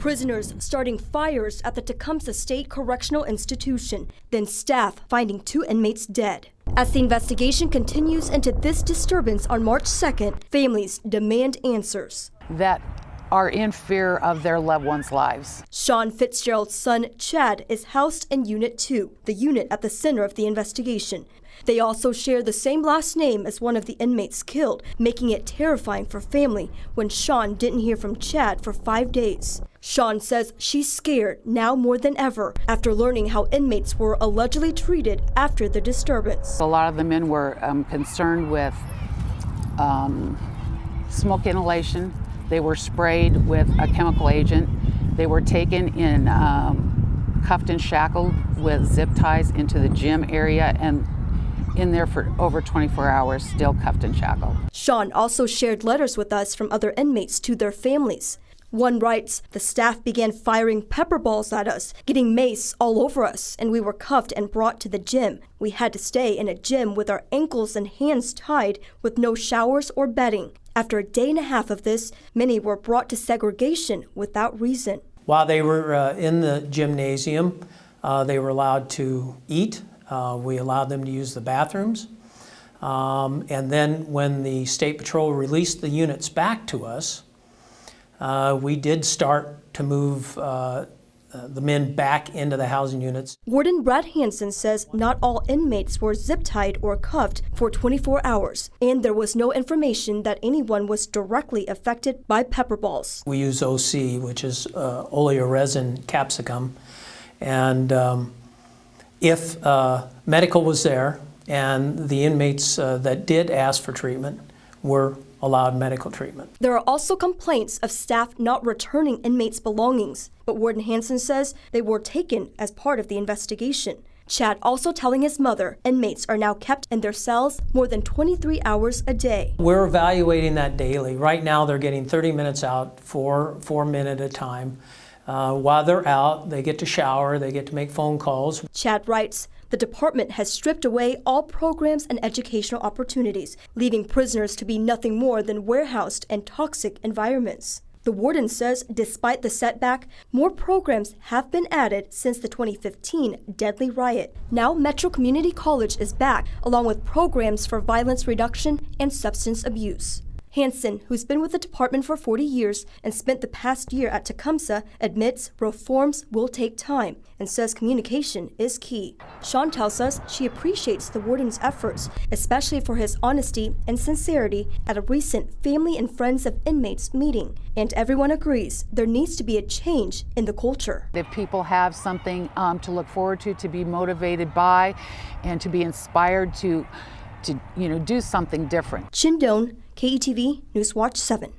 Prisoners starting fires at the Tecumseh State Correctional Institution, then staff finding 2 inmates dead. As the investigation continues into this disturbance on March 2nd, families demand answers that are in fear of their loved ones' lives. Sean Fitzgerald's son, Chad, is housed in Unit 2, the unit at the center of the investigation. They also share the same last name as one of the inmates killed, making it terrifying for family when Sean didn't hear from Chad for 5 days. Sean says she's scared now more than ever after learning how inmates were allegedly treated after the disturbance. A lot of the men were concerned with smoke inhalation. They were sprayed with a chemical agent. They were taken in cuffed and shackled with zip ties into the gym area and in there for over 24 hours, still cuffed and shackled. Sean also shared letters with us from other inmates to their families. One writes, "The staff began firing pepper balls at us, getting mace all over us, and we were cuffed and brought to the gym. We had to stay in a gym with our ankles and hands tied with no showers or bedding. After a day and a half of this, many were brought to segregation without reason." While they were in the gymnasium, they were allowed to eat. We allowed them to use the bathrooms. And then when the State Patrol released the units back to us, we did start to move the men back into the housing units. Warden Brad Hansen says not all inmates were zip-tied or cuffed for 24 hours, and there was no information that anyone was directly affected by pepper balls. We use OC, which is oleoresin capsicum, and if medical was there and the inmates that did ask for treatment were allowed medical treatment. There are also complaints of staff not returning inmates' belongings, but Warden Hansen says they were taken as part of the investigation. Chad also telling his mother inmates are now kept in their cells more than 23 hours a day. We're evaluating that daily. Right now they're getting 30 minutes out, 4 minutes at a time. While they're out, they get to shower, they get to make phone calls. Chad writes, "The department has stripped away all programs and educational opportunities, leaving prisoners to be nothing more than warehoused in toxic environments." The warden says despite the setback, more programs have been added since the 2015 deadly riot. Now Metro Community College is back, along with programs for violence reduction and substance abuse. Hansen, who's been with the department for 40 years and spent the past year at Tecumseh, admits reforms will take time and says communication is key. Sean tells us she appreciates the warden's efforts, especially for his honesty and sincerity at a recent Family and Friends of Inmates meeting. And everyone agrees there needs to be a change in the culture. If people have something to look forward to be motivated by, and to be inspired to do something different. Chin Doan, KETV Newswatch 7.